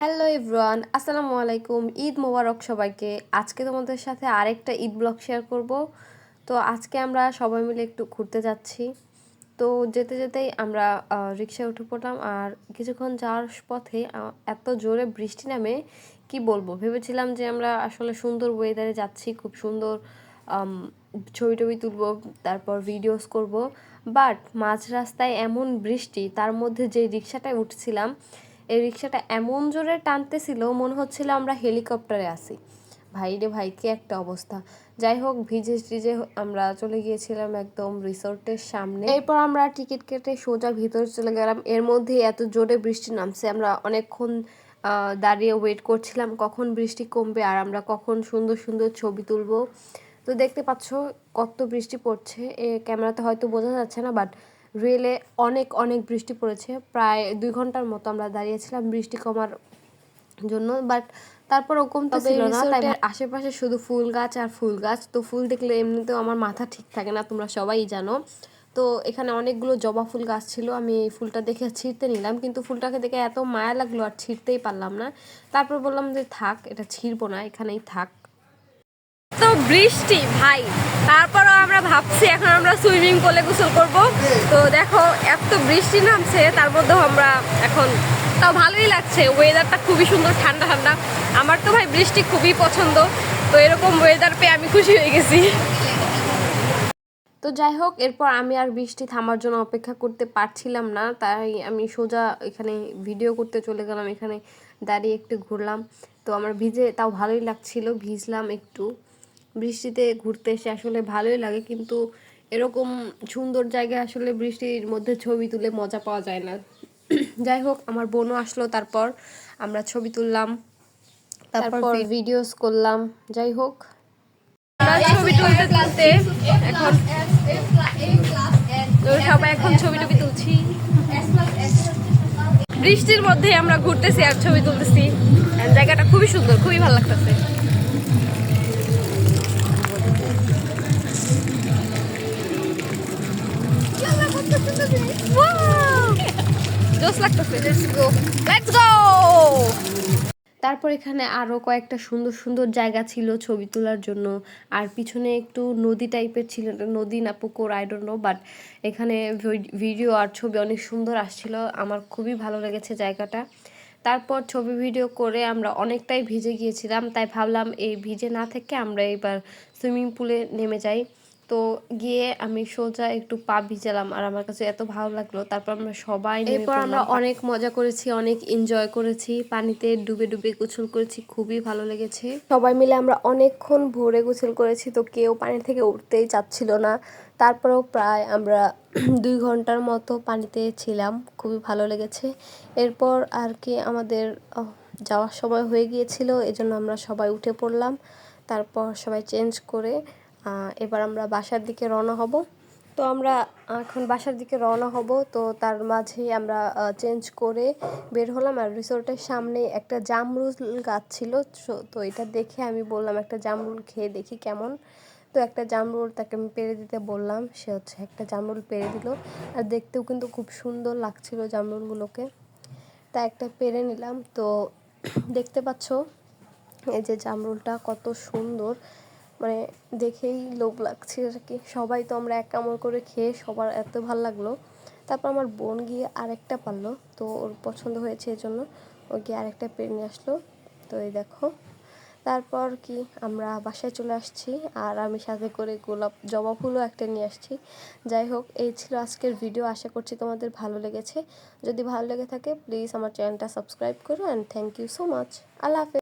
Hello everyone, আসসালামু আলাইকুম। ঈদ মোবারক সবাইকে। আজকে তোমাদের সাথে আরেকটা ঈদ ব্লগ শেয়ার করব। তো আজকে আমরা সবাই মিলে একটু ঘুরতে যাচ্ছি। তো যেতে যেতেই আমরা রিকশায় উঠে পড়লাম। আর কিছুক্ষণ যাওয়ার পথে এত জোরে বৃষ্টি নামে কি বলবো, ভেবেছিলাম যে আমরা আসলে সুন্দর ওয়েদারে যাচ্ছি, খুব সুন্দর ছবি টবি তুলবো, তারপর ভিডিওস করব। বাট মাঝ রাস্তায় এমন বৃষ্টি, তার মধ্যে যে রিকশাটায় উঠছিলাম এই রিকশাটা এমন জোরে টানতেছিল মনে হচ্ছিল আমরা হেলিকপ্টারে আছি। ভাই রে ভাই, কি একটা অবস্থা! যাই হোক, ভিজে টিজে আমরা চলে গিয়েছিলাম একদম রিসোর্টের সামনে। এরপর আমরা টিকিট কেটে সোজা ভিতরে চলে গেলাম। এর মধ্যেই এত জোরে বৃষ্টি নামছে, আমরা অনেকক্ষণ দাঁড়িয়ে ওয়েট করছিলাম কখন বৃষ্টি কমবে আর আমরা কখন সুন্দর সুন্দর ছবি তুলবো। তো দেখতে পাচ্ছ কত বৃষ্টি পড়ছে, ক্যামেরাতে হয়তো বোঝা যাচ্ছে না, বাট রিয়েলে অনেক অনেক বৃষ্টি পড়েছে। প্রায় 2 ঘন্টার মতো আমরা দাঁড়িয়েছিলাম বৃষ্টি কমার জন্য, বাট তারপরও কমতেছিল না। তাই আশেপাশে শুধু ফুল গাছ আর ফুল গাছ। তো ফুল দেখলে এমনিতেও আমার মাথা ঠিক থাকে না, তোমরা সবাই জানো। তো এখানে অনেকগুলো জবা ফুল গাছ ছিল, আমি এই ফুলটা দেখে ছিঁড়তে নিলাম, কিন্তু ফুলটাকে দেখে এত মায়া লাগলো আর ছিঁড়তেই পারলাম না। তারপর বললাম যে থাক, এটা ছিঁড়বো না, এখানেই থাক। তো বৃষ্টি ভাই, তারপরও আমরা ভাবছি এখন আমরা সুইমিং পুলে গোসল করব। তো দেখো এত বৃষ্টি নামছে, তার মধ্যেও আমরা এখন তাও ভালোই লাগছে, ওয়েদারটা খুবই সুন্দর, ঠান্ডা ঠান্ডা। আমার তো ভাই বৃষ্টি খুবই পছন্দ, তো এরকম ওয়েদার পেয়ে আমি খুশি হয়ে গেছি। তো যাই হোক, এরপর আমি আর বৃষ্টি থামার জন্য অপেক্ষা করতে পারছিলাম না, তাই আমি সোজা এখানে ভিডিও করতে চলে গেলাম। এখানে দাঁড়িয়ে একটু ঘুরলাম। তো আমার ভিজে তাও ভালোই লাগছিল, ভিজলাম একটু। বৃষ্টিতে ঘুরতে এসে আসলে ভালোই লাগে, কিন্তু এরকম সুন্দর জায়গায় আসলে বৃষ্টির মধ্যে ছবি তুলে মজা পাওয়া যায় না। যাই হোক, আমার বোনও আসলো, তারপর আমরা ছবি তুললাম, তারপর ভিডিওস করলাম। যাই হোক, ছবি তুলতে তুলতে এখন সবাই এখন ছবি টবি তুলছি। বৃষ্টির মধ্যে আমরা ঘুরতেছি আর ছবি তুলতেছি। জায়গাটা খুবই সুন্দর, খুবই ভালো লাগতেছে। জোস লাগতেছে। Let's go. তারপর এখানে আরও কয়েকটা সুন্দর সুন্দর জায়গা ছিল ছবি তোলার জন্য। আর পিছনে একটু নদী টাইপের ছিল, নদী না পুকুর, আই ডোন্ট নো, বাট এখানে ভিডিও আর ছবি অনেক সুন্দর আসছিল, আমার খুবই ভালো লেগেছে জায়গাটা। তারপর ছবি ভিডিও করে আমরা অনেকটাই ভিজে গিয়েছিলাম, তাই ভাবলাম এই ভিজে না থেকে আমরা এবার সুইমিং পুলে নেমে যাই। তো গিয়ে আমি সোজা একটু পা ভিজালাম আর আমার কাছে এত ভালো লাগলো। তারপর আমরা সবাই এরপর আমরা অনেক মজা করেছি, অনেক এনজয় করেছি, পানিতে ডুবে ডুবে গোসল করেছি, খুবই ভালো লেগেছে। সবাই মিলে আমরা অনেকক্ষণ ভোরে গোসল করেছি, তো কেউ পানি থেকে উঠতেই চাচ্ছিল না। তারপরেও প্রায় আমরা 2 ঘন্টার মতো পানিতে ছিলাম, খুবই ভালো লেগেছে। এরপর আর কি আমাদের যাওয়ার সময় হয়ে গিয়েছিল, এজন্য আমরা সবাই উঠে পড়লাম। তারপর সবাই চেঞ্জ করে এবার আমরা বাসার দিকে রওনা হব। তো আমরা এখন বাসার দিকে রওনা হব, তো তার মাঝেই আমরা চেঞ্জ করে বের হলাম। আর রিসোর্টের সামনে একটা জামরুল গাছ ছিল, তো এটা দেখে আমি বললাম একটা জামরুল খেয়ে দেখি কেমন। তো একটা জামরুল তাকে আমি পেড়ে দিতে বললাম, সে হচ্ছে একটা জামরুল পেড়ে দিল। আর দেখতেও কিন্তু খুব সুন্দর লাগছিল জামরুলগুলোকে, তা একটা পেড়ে নিলাম। তো দেখতে পাচ্ছ এই যে জামরুলটা কত সুন্দর, মানে দেখেই লোভ লাগছে আর কি। সবাই তো আমরা এক কামড় করে খেয়ে সবার এত ভালো লাগলো। তারপর আমার বোন গিয়ে আরেকটা পারলো, তো ওর পছন্দ হয়েছে, এই জন্য ও গিয়ে আরেকটা পেরে নিয়ে আসলো। তো এই দেখো, তারপর কি আমরা বাসায় চলে আসছি, আর আমি সাথে করে জবা ফুলও একটা নিয়ে আসছি। যাই হোক, এই ছিল আজকের ভিডিও, আশা করছি তোমাদের ভালো লেগেছে। যদি ভালো লেগে থাকে প্লিজ আমার চ্যানেলটা সাবস্ক্রাইব করো, and thank you so much. আল্লাহ হাফেজ।